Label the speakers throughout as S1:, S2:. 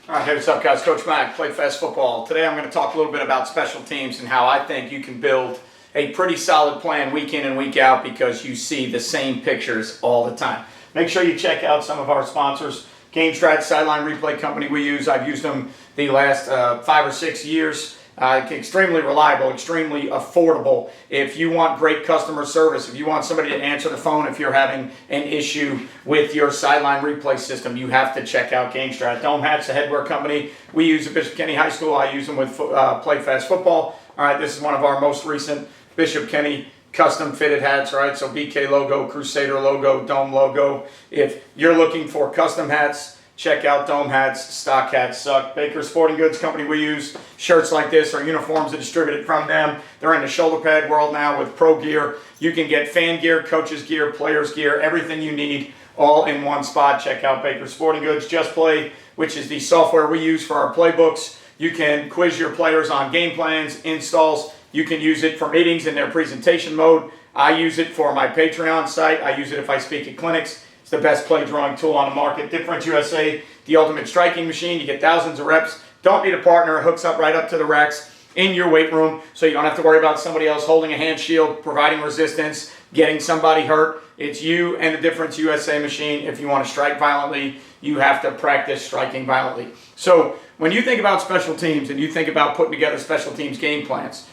S1: All right, hey, what's up, guys? Coach Mac, PlayFB Football. Today I'm going to talk a little bit about special teams and how I think you can build a pretty solid plan week in and week out because you see the same pictures all the time. Make sure you check out some of our sponsors. GameStrat, sideline replay company we use. I've used them the last 5 or 6 years. Extremely reliable, extremely affordable. If you want great customer service, if you want somebody to answer the phone if you're having an issue with your sideline replay system, you have to check out GameStrat. Dome Hats, the headwear company we use at Bishop Kenny High School. I use them with PlayFB Football. All right, this is one of our most recent Bishop Kenny custom fitted hats, right? So BK logo, Crusader logo, Dome logo. If you're looking for custom hats, check out Dome Hats. Stock hats suck. Baker Sporting Goods company we use. Shirts like this or uniforms are distributed from them. They're in the shoulder pad world now with pro gear. You can get fan gear, coaches gear, players gear, everything you need all in one spot. Check out Baker Sporting Goods. Just Play, which is the software we use for our playbooks. You can quiz your players on game plans, installs. You can use it for meetings in their presentation mode. I use it for my Patreon site. I use it if I speak at clinics. It's the best play drawing tool on the market. Difference USA, the ultimate striking machine. You get thousands of reps. Don't need a partner. It hooks up right up to the racks in your weight room, so you don't have to worry about somebody else holding a hand shield, providing resistance, getting somebody hurt. It's you and the Difference USA machine. If you want to strike violently, you have to practice striking violently. So when you think about special teams and you think about putting together special teams game plans,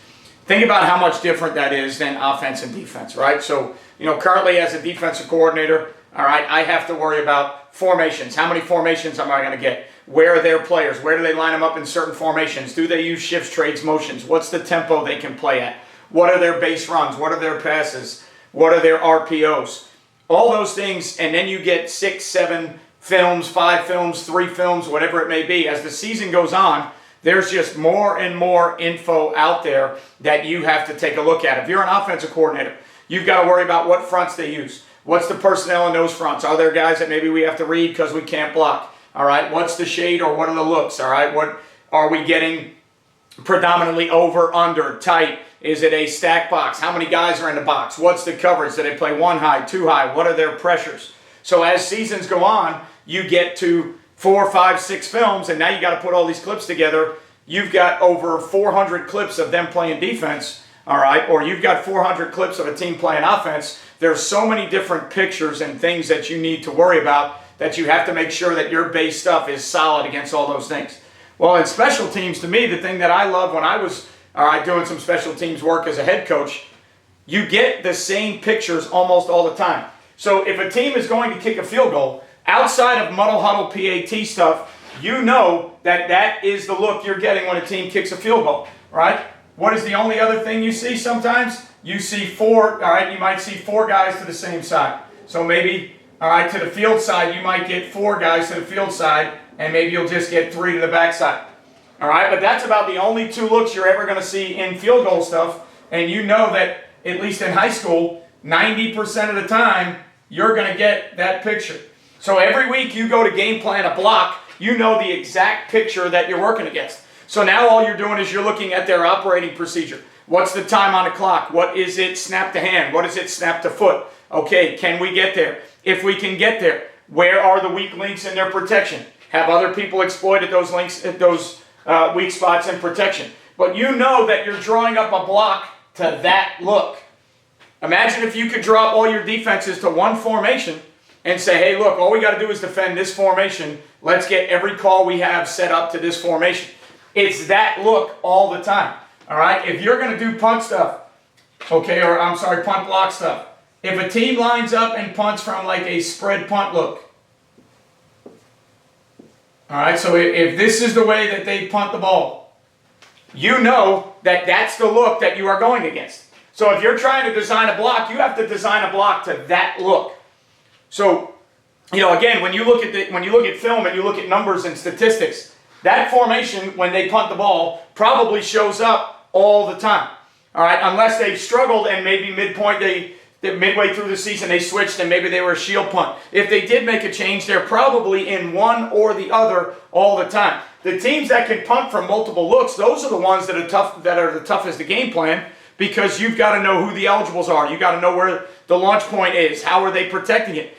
S1: think about how much different that is than offense and defense, right? So, currently as a defensive coordinator, all right, I have to worry about formations. How many formations am I going to get? Where are their players? Where do they line them up in certain formations? Do they use shifts, trades, motions? What's the tempo they can play at? What are their base runs? What are their passes? What are their RPOs? All those things, and then you get 6, 7 films, 5 films, 3 films, whatever it may be. As the season goes on, there's just more and more info out there that you have to take a look at. If you're an offensive coordinator, you've got to worry about what fronts they use. What's the personnel in those fronts? Are there guys that maybe we have to read because we can't block? All right, what's the shade or what are the looks? All right, what are we getting predominantly over, under, tight? Is it a stack box? How many guys are in the box? What's the coverage? Do they play 1 high, 2 high? What are their pressures? So as seasons go on, you get to 4, 5, 6 films, and now you got to put all these clips together. You've got over 400 clips of them playing defense, all right, or you've got 400 clips of a team playing offense. There's so many different pictures and things that you need to worry about that you have to make sure that your base stuff is solid against all those things. Well, in special teams, to me, the thing that I love when I was doing some special teams work as a head coach, you get the same pictures almost all the time. So if a team is going to kick a field goal, outside of muddle huddle PAT stuff, you know that that is the look you're getting when a team kicks a field goal, right? What is the only other thing you see sometimes? You see 4, all right, you might see 4 guys to the same side. So maybe, all right, to the field side, you might get 4 guys to the field side, and maybe you'll just get 3 to the back side. All right, but that's about the only 2 looks you're ever going to see in field goal stuff, and you know that, at least in high school, 90% of the time, you're going to get that picture. So every week you go to game plan a block, you know the exact picture that you're working against. So now all you're doing is you're looking at their operating procedure. What's the time on the clock? What is it snap to hand? What is it snap to foot? Okay, can we get there? If we can get there, where are the weak links in their protection? Have other people exploited those links, those weak spots in protection? But you know that you're drawing up a block to that look. Imagine if you could draw up all your defenses to one formation and say, hey, look, all we got to do is defend this formation. Let's get every call we have set up to this formation. It's that look all the time. All right? If you're going to do punt stuff, okay, or I'm sorry, punt block stuff, if a team lines up and punts from like a spread punt look, all right, so if this is the way that they punt the ball, you know that that's the look that you are going against. So if you're trying to design a block, you have to design a block to that look. So, again, when you look at film and you look at numbers and statistics, that formation, when they punt the ball, probably shows up all the time. All right, unless they've struggled and maybe midway through the season they switched and maybe they were a shield punt. If they did make a change, they're probably in one or the other all the time. The teams that can punt from multiple looks, those are the ones that are the toughest to game plan, because you've got to know who the eligibles are. You've got to know where the launch point is. How are they protecting it?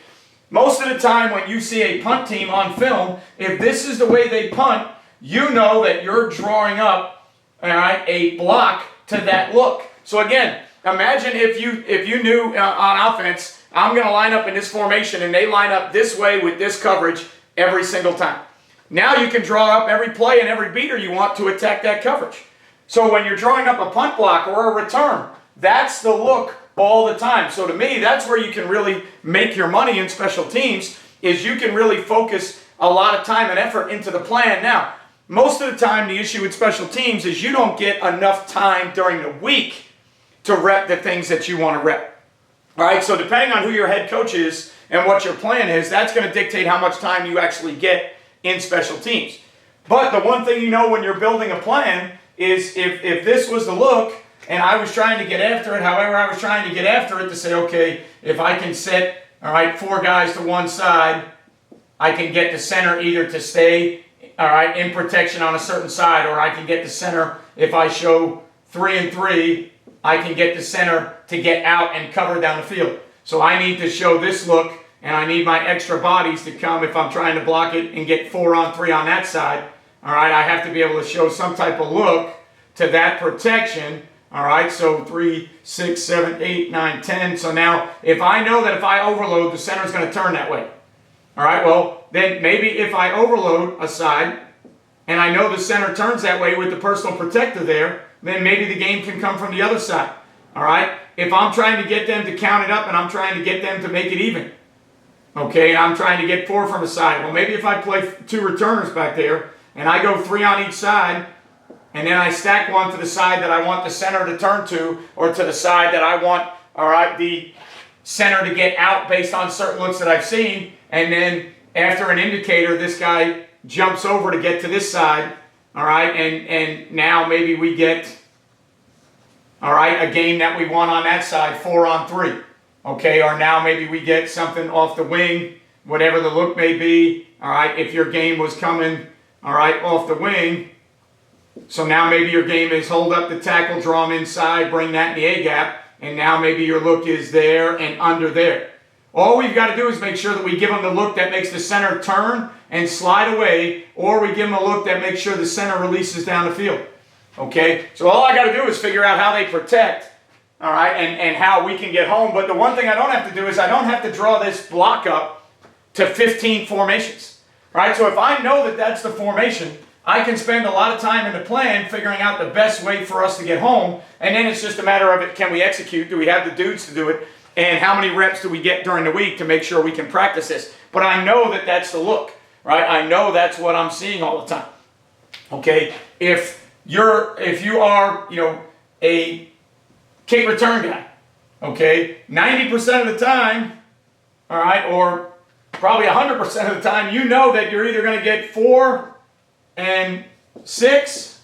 S1: Most of the time when you see a punt team on film, if this is the way they punt, you know that you're drawing up, all right, a block to that look. So again, imagine if you knew on offense, I'm going to line up in this formation, and they line up this way with this coverage every single time. Now you can draw up every play and every beater you want to attack that coverage. So when you're drawing up a punt block or a return, that's the look all the time. So to me, that's where you can really make your money in special teams, is you can really focus a lot of time and effort into the plan. Now, most of the time, the issue with special teams is you don't get enough time during the week to rep the things that you want to rep. All right, so depending on who your head coach is and what your plan is, that's going to dictate how much time you actually get in special teams. But the one thing you know when you're building a plan is if this was the look and I was trying to get after it, however I was trying to get after it, to say, okay, if I can set, all right, 4 guys to one side, I can get the center either to stay, all right, in protection on a certain side, or I can get the center, if I show 3 and 3, I can get the center to get out and cover down the field. So I need to show this look, and I need my extra bodies to come if I'm trying to block it and get 4 on 3 on that side. All right, I have to be able to show some type of look to that protection. All right, so 3, 6, 7, 8, 9, 10. So now if I know that if I overload, the center is going to turn that way. All right, well, then maybe if I overload a side and I know the center turns that way with the personal protector there, then maybe the game can come from the other side. All right, if I'm trying to get them to count it up and I'm trying to get them to make it even, okay, and I'm trying to get 4 from a side, well, maybe if I play 2 returners back there and I go 3 on each side, and then I stack one to the side that I want the center to turn to, or to the side that I want, all right, the center to get out based on certain looks that I've seen, and then after an indicator, this guy jumps over to get to this side, all right, and now maybe we get, all right, a game that we won on that side, 4 on 3, okay, or now maybe we get something off the wing, whatever the look may be, all right, if your game was coming, all right, off the wing, so now maybe your game is hold up the tackle, draw them inside, bring that in the A-gap, and now maybe your look is there and under there. All we've got to do is make sure that we give them the look that makes the center turn and slide away, or we give them a look that makes sure the center releases down the field. Okay? So all I got to do is figure out how they protect, all right, and how we can get home. But the one thing I don't have to do is I don't have to draw this block up to 15 formations. Right? So if I know that that's the formation, I can spend a lot of time in the plan figuring out the best way for us to get home, and then it's just a matter of it, can we execute? Do we have the dudes to do it? And how many reps do we get during the week to make sure we can practice this? But I know that that's the look, right? I know that's what I'm seeing all the time. Okay? If you are, you know, a kick return guy, okay, 90% of the time, all right, or probably 100% of the time, you know that you're either going to get 4 and 6,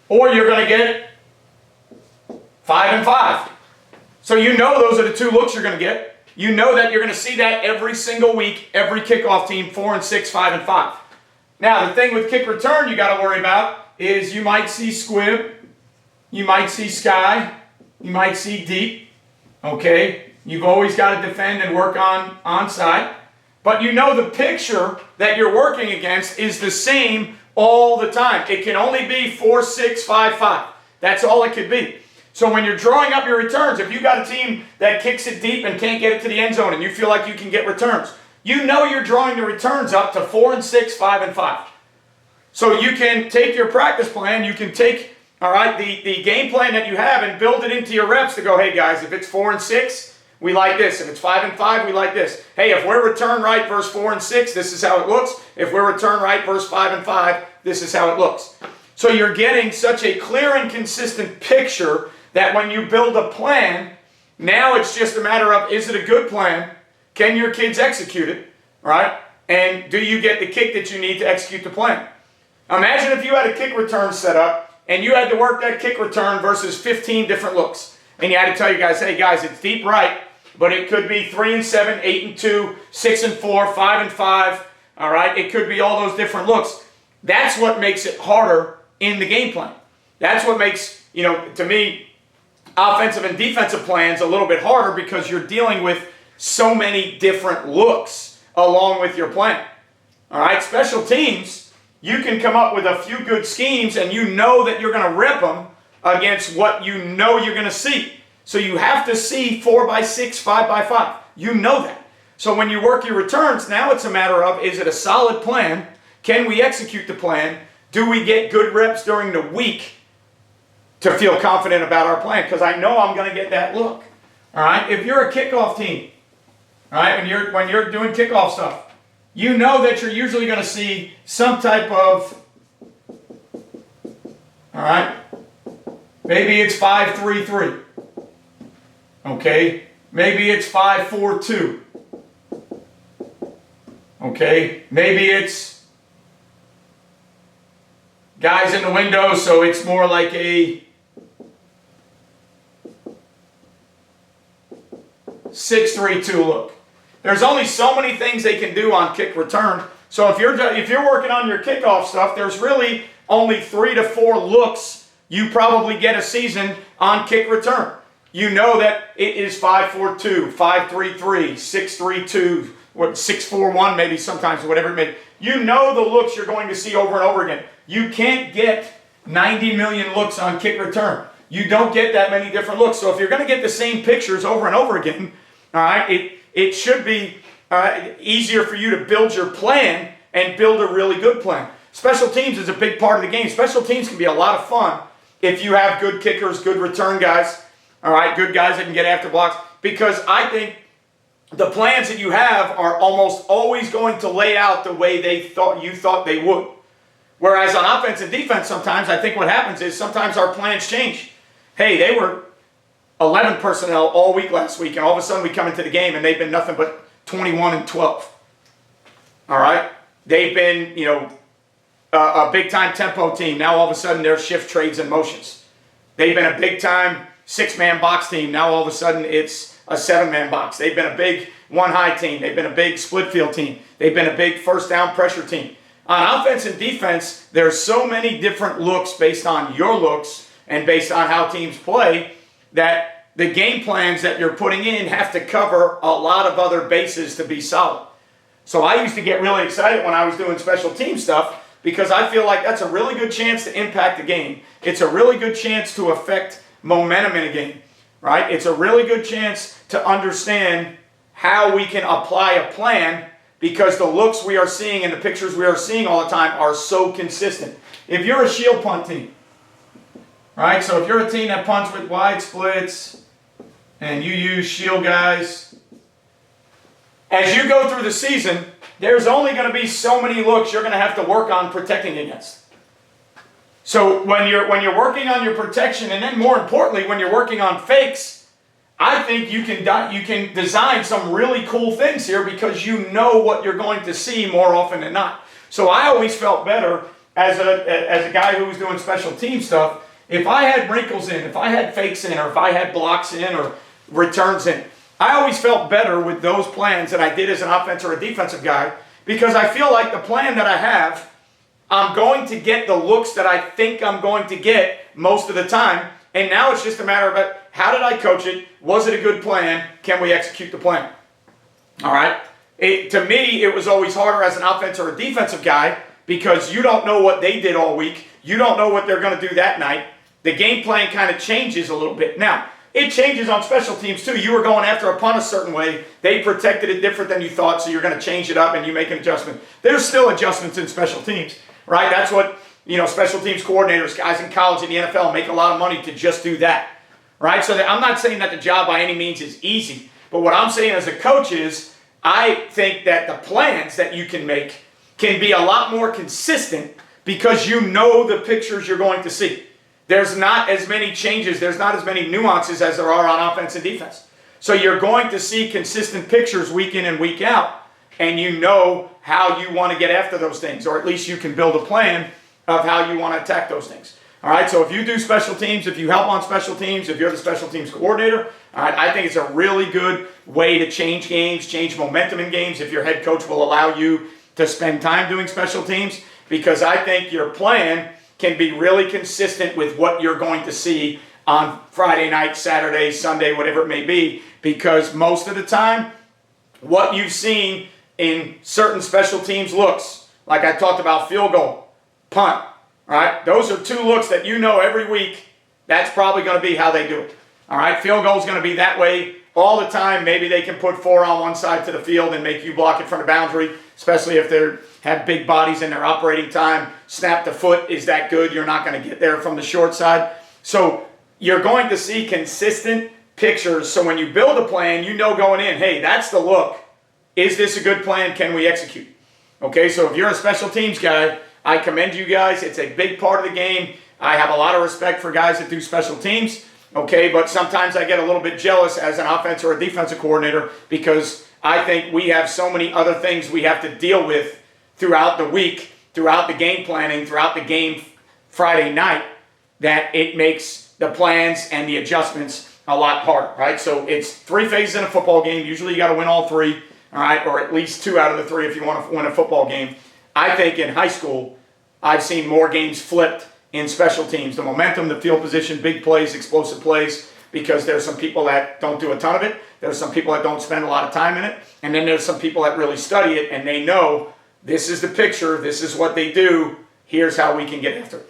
S1: or you're going to get 5 and 5. So you know those are the 2 looks you're going to get. You know that you're going to see that every single week, every kickoff team, 4 and 6, 5 and 5. Now the thing with kick return you got to worry about is you might see squib, you might see sky, you might see deep. Okay, you've always got to defend and work on onside. But you know the picture that you're working against is the same all the time. It can only be 4, 6, 5, 5. That's all it could be. So when you're drawing up your returns, if you got a team that kicks it deep and can't get it to the end zone and you feel like you can get returns, you know you're drawing the returns up to 4 and 6, 5 and 5. So you can take your practice plan, you can take, all right, the game plan that you have and build it into your reps to go, hey guys, if it's 4 and 6, we like this. If it's 5 and 5, we like this. Hey, if we're return right versus 4 and 6, this is how it looks. If we're return right versus 5 and 5, this is how it looks. So you're getting such a clear and consistent picture that when you build a plan, now it's just a matter of, is it a good plan? Can your kids execute it? Right? And do you get the kick that you need to execute the plan? Imagine if you had a kick return set up and you had to work that kick return versus 15 different looks. And you had to tell you guys, hey guys, it's deep right, but it could be 3 and 7, 8 and 2, 6 and 4, 5 and 5. All right? It could be all those different looks. That's what makes it harder in the game plan. That's what makes, to me, offensive and defensive plans a little bit harder because you're dealing with so many different looks along with your plan. All right, special teams, you can come up with a few good schemes and you know that you're going to rip them against what you know you're going to see. So you have to see 4x6, 5x5. You know that. So when you work your returns, now it's a matter of, is it a solid plan? Can we execute the plan? Do we get good reps during the week to feel confident about our plan? Because I know I'm going to get that look. All right, if you're a kickoff team, all right, when you're doing kickoff stuff, you know that you're usually going to see some type of, all right, maybe it's 5-3-3. Okay, maybe it's 5-4-2. Okay, maybe it's guys in the window, so it's more like a 6-3-2 look. There's only so many things they can do on kick return. So if you're working on your kickoff stuff, there's really only 3 to 4 looks you probably get a season on kick return. You know that it is 5-4-2, 5-3-3, 6-3-2, 6-4-1 maybe sometimes, whatever it may be. You know the looks you're going to see over and over again. You can't get 90 million looks on kick return. You don't get that many different looks. So if you're going to get the same pictures over and over again, all right, it should be easier for you to build your plan and build a really good plan. Special teams is a big part of the game. Special teams can be a lot of fun if you have good kickers, good return guys, all right, good guys that can get after blocks, because I think the plans that you have are almost always going to lay out the way you thought they would. Whereas on offense and defense, sometimes I think what happens is sometimes our plans change. Hey, they were 11 personnel all week last week, and all of a sudden we come into the game and they've been nothing but 21-12. All right? They've been, a big-time tempo team. Now all of a sudden they're shift trades and motions. They've been a big-time 6-man box team. Now all of a sudden it's a 7-man box. They've been a big one-high team. They've been a big split field team. They've been a big first down pressure team. On offense and defense, there's so many different looks based on your looks and based on how teams play that the game plans that you're putting in have to cover a lot of other bases to be solid. So I used to get really excited when I was doing special team stuff because I feel like that's a really good chance to impact the game. It's a really good chance to affect momentum in a game, right? It's a really good chance to understand how we can apply a plan because the looks we are seeing and the pictures we are seeing all the time are so consistent. If you're a shield punt team, right? So if you're a team that punts with wide splits and you use shield guys, as you go through the season, there's only going to be so many looks you're going to have to work on protecting against. So when you're working on your protection, and then more importantly, when you're working on fakes, I think you can design some really cool things here because you know what you're going to see more often than not. So I always felt better as a guy who was doing special team stuff. If I had wrinkles in, if I had fakes in, or if I had blocks in or returns in, I always felt better with those plans than I did as an offensive or a defensive guy because I feel like the plan that I have, I'm going to get the looks that I think I'm going to get most of the time. And now it's just a matter of how did I coach it? Was it a good plan? Can we execute the plan? All right. To me, it was always harder as an offensive or a defensive guy because you don't know what they did all week. You don't know what they're going to do that night. The game plan kind of changes a little bit. Now, it changes on special teams too. You were going after a punt a certain way. They protected it different than you thought, so you're going to change it up and you make an adjustment. There's still adjustments in special teams, right? That's what, special teams coordinators, guys in college and the NFL make a lot of money to just do that, right? So I'm not saying that the job by any means is easy, but what I'm saying as a coach is I think that the plans that you can make can be a lot more consistent because you know the pictures you're going to see. There's not as many changes, there's not as many nuances as there are on offense and defense. So you're going to see consistent pictures week in and week out, and you know how you want to get after those things, or at least you can build a plan of how you want to attack those things. All right, so if you do special teams, if you help on special teams, if you're the special teams coordinator, all right, I think it's a really good way to change games, change momentum in games if your head coach will allow you to spend time doing special teams, because I think your plan can be really consistent with what you're going to see on Friday night, Saturday, Sunday, whatever it may be, because most of the time, what you've seen in certain special teams looks. Like I talked about field goal, punt, all right? Those are two looks that you know every week that's probably going to be how they do it. All right, field goal is going to be that way all the time. Maybe they can put 4 on one side to the field and make you block it from the boundary, especially if they have big bodies in their operating time. Snap the foot is that good. You're not going to get there from the short side. So you're going to see consistent pictures. So when you build a plan, you know going in, hey, that's the look. Is this a good plan? Can we execute? Okay, so if you're a special teams guy, I commend you guys. It's a big part of the game. I have a lot of respect for guys that do special teams, okay, but sometimes I get a little bit jealous as an offensive or a defensive coordinator because I think we have so many other things we have to deal with throughout the week, throughout the game planning, throughout the game Friday night, that it makes the plans and the adjustments a lot harder, right? So it's 3 phases in a football game. Usually you got to win all 3, all right, or at least 2 out of the 3 if you want to win a football game. I think in high school, I've seen more games flipped in special teams. The momentum, the field position, big plays, explosive plays, because there's some people that don't do a ton of it. There's some people that don't spend a lot of time in it. And then there's some people that really study it and they know this is the picture, this is what they do, here's how we can get after it.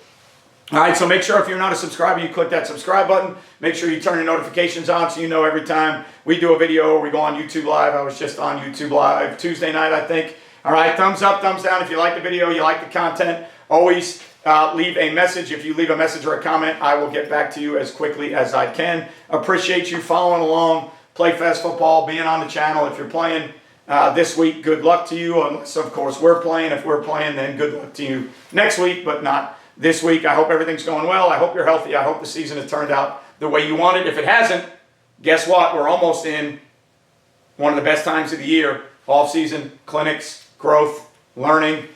S1: All right, so make sure if you're not a subscriber, you click that subscribe button. Make sure you turn your notifications on so you know every time we do a video or we go on YouTube Live. I was just on YouTube Live Tuesday night, I think. All right, thumbs up, thumbs down if you like the video, you like the content. Always leave a message. If you leave a message or a comment, I will get back to you as quickly as I can. Appreciate you following along, PlayFB football, being on the channel. If you're playing this week, good luck to you. Unless, of course, we're playing. If we're playing, then good luck to you next week, but not this week. I hope everything's going well. I hope you're healthy. I hope the season has turned out the way you wanted. If it hasn't, guess what? We're almost in one of the best times of the year. Off-season, clinics, growth, learning,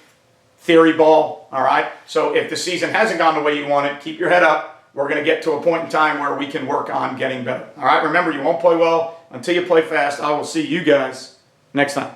S1: theory ball, all right? So if the season hasn't gone the way you want it, keep your head up. We're going to get to a point in time where we can work on getting better, all right? Remember, you won't play well until you play fast. I will see you guys next time.